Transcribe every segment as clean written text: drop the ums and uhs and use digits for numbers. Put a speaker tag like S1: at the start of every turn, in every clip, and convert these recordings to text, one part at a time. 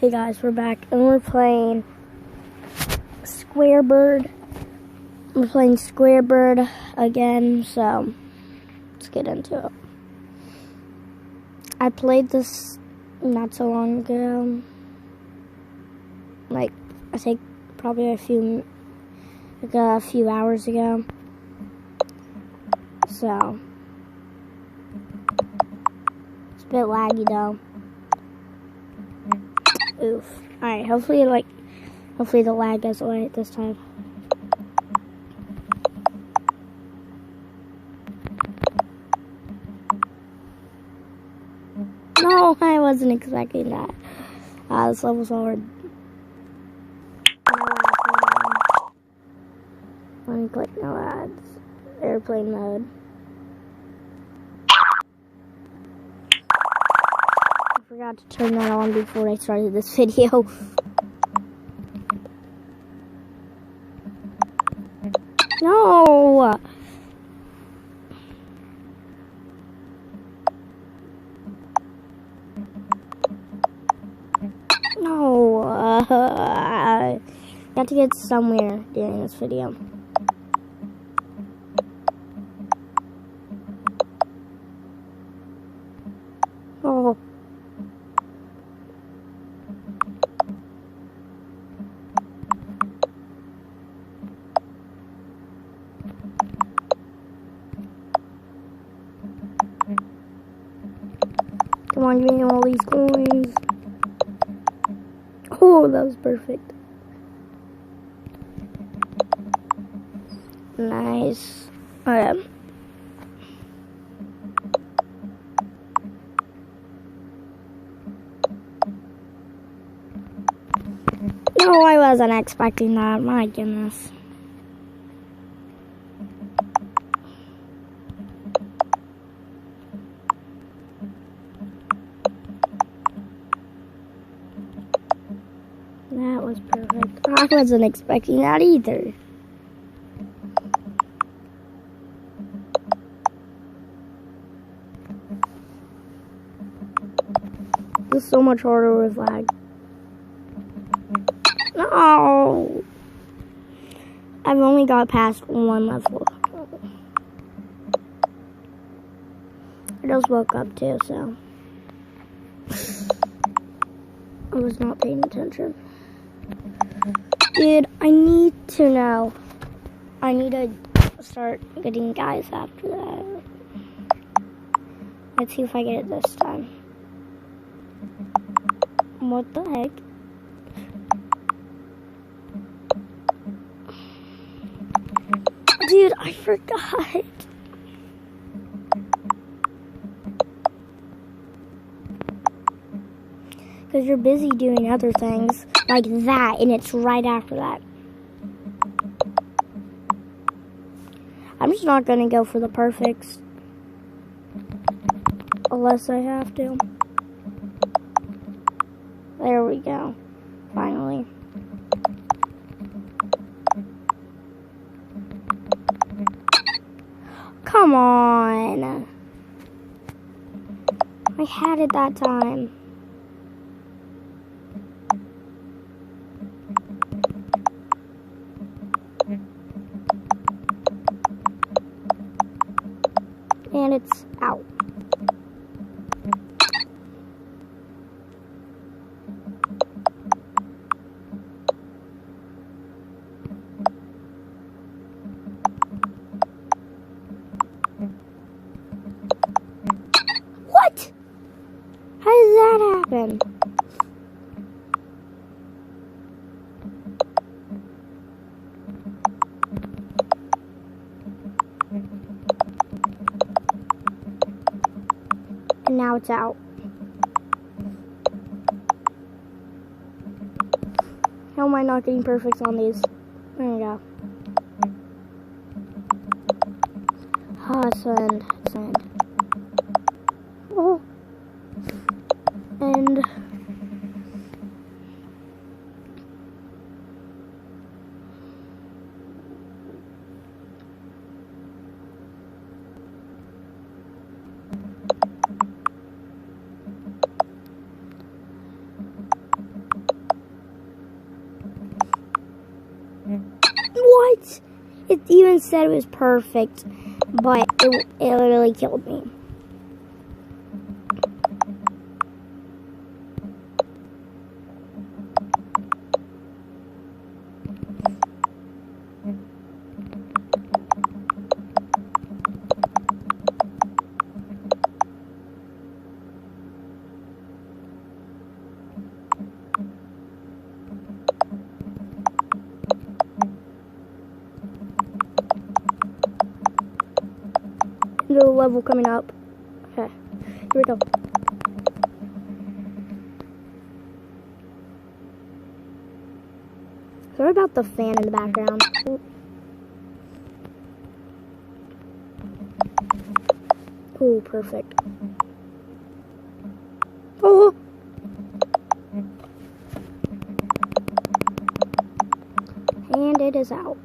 S1: Hey guys, we're back and we're playing Squarebird. We're playing Squarebird again, so let's get into it. I played this not so long ago. Like, I think probably a few hours ago. So it's a bit laggy though. Oof. Alright, hopefully the lag goes away this time. No, I wasn't expecting that. This level's hard. Let me click no ads. Airplane mode. I forgot to turn that on before I started this video. No! No! I have to get somewhere during this video. Oh. Come on, give me all these coins. Oh, that was perfect. Nice. Okay. No, I wasn't expecting that. My goodness. That was perfect. I wasn't expecting that either. This is so much harder with lag. No! I've only got past one level. I just woke up too, so I was not paying attention. Dude, I need to know. I need to start getting guys after that. Let's see if I get it this time. What the heck? Dude, I forgot. Because you're busy doing other things like that, and it's right after that. I'm just not going to go for the perfects. Unless I have to. There we go. Finally. Come on. I had it that time. And it's out. What? How does that happen? And now it's out. How am I not getting perfects on these? There we go. Send. Oh. And What? It even said it was perfect, but it literally killed me. The level coming up. Okay, here we go. Sorry about the fan in the background. Oh, perfect. Oh! And it is out.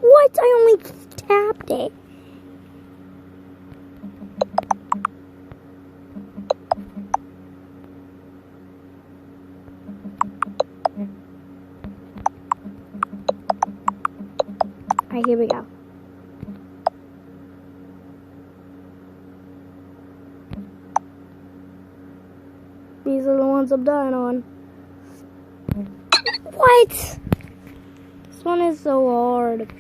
S1: What? I only tapped it. Alright, here we go. These are the ones I'm dying on. What? This one is so hard.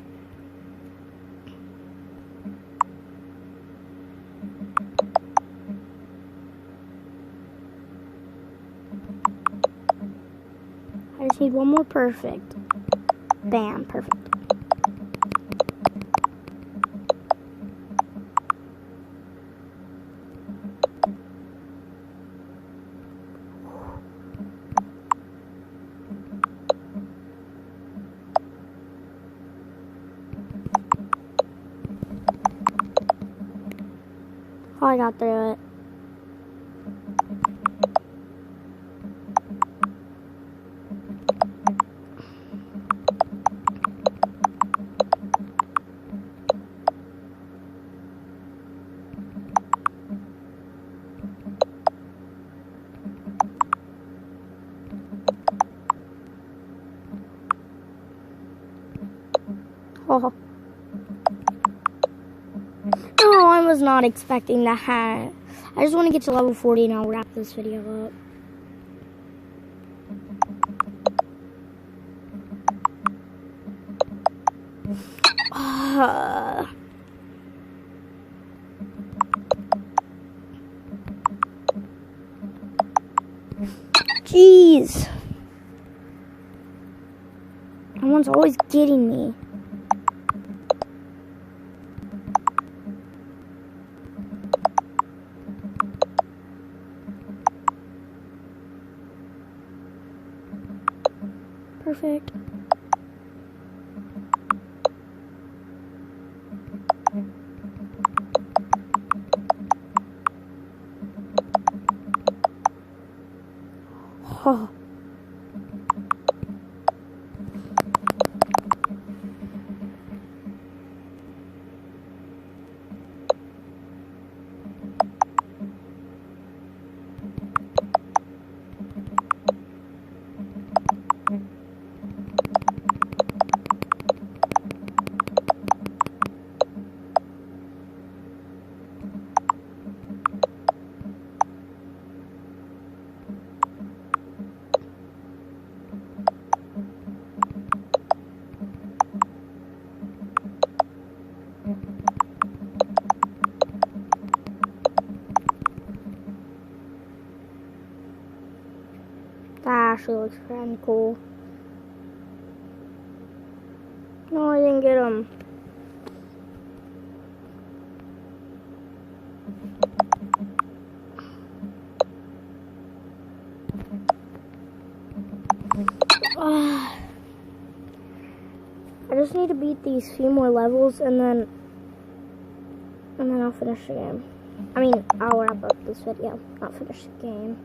S1: I just need one more perfect. Bam, perfect. Oh, I got through it. Oh. No, I was not expecting that. I just want to get to level 40 and I'll wrap this video up. Jeez. That one's always getting me. Perfect. Oh. That actually looks kind of cool. No, I didn't get him. I just need to beat these few more levels and then I'll finish the game. I mean, I'll wrap up this video, not finish the game.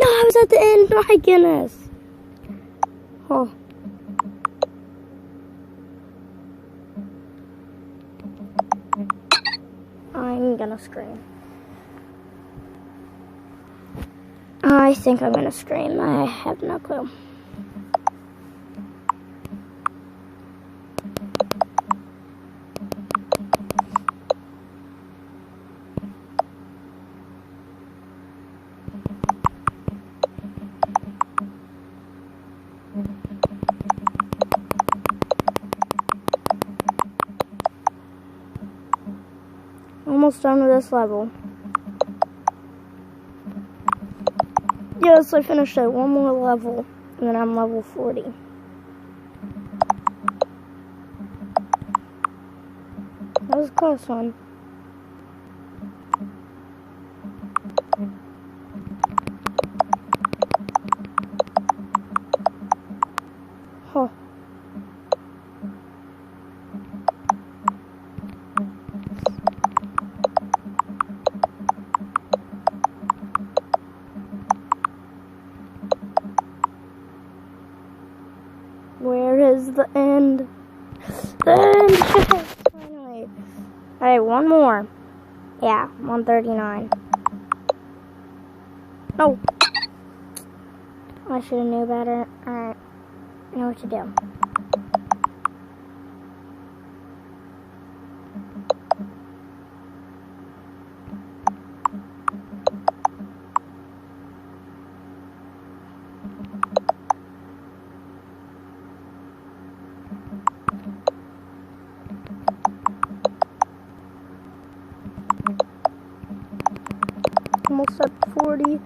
S1: No, I was at the end. My goodness. Oh. I'm gonna scream. I think I'm gonna scream. I have no clue. Almost done with this level. Yes, I finished it. One more level, and then I'm level 40. That was a close one. Huh. Where is the end? The end! Finally. Alright, one more. Yeah, 139. No. I should have knew better. Alright. I know what to do. Almost at 40.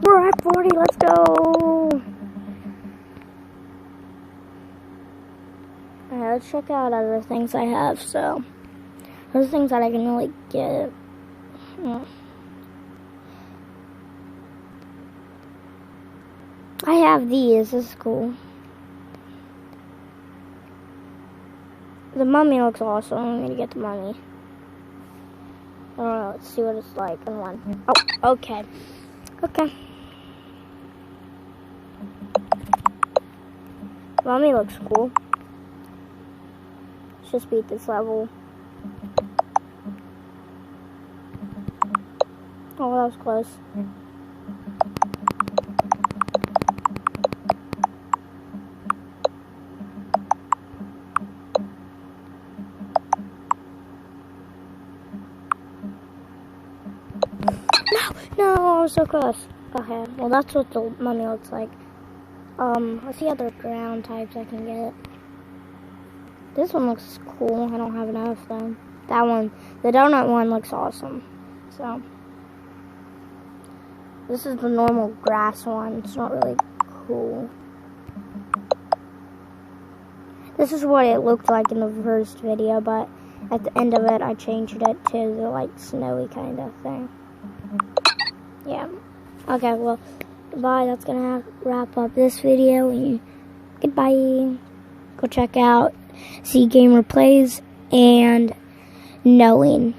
S1: We're at 40, let's go! Alright, let's check out other things I have, so. Those things that I can really get. I have these, this is cool. The mummy looks awesome, I'm gonna get the mummy. I don't know, let's see what it's like in one. Oh, okay. Okay. Mummy looks cool. Let's just beat this level. Oh, that was close. No, I was so close. Okay, well that's what the mummy looks like. Let's see other ground types I can get. This one looks cool. I don't have enough though. That one, the donut one looks awesome. So, this is the normal grass one. It's not really cool. This is what it looked like in the first video, but at the end of it, I changed it to the like snowy kind of thing. Yeah. Okay, well, goodbye. That's gonna wrap up this video. And goodbye. Go check out C Gamer Plays and Knowing.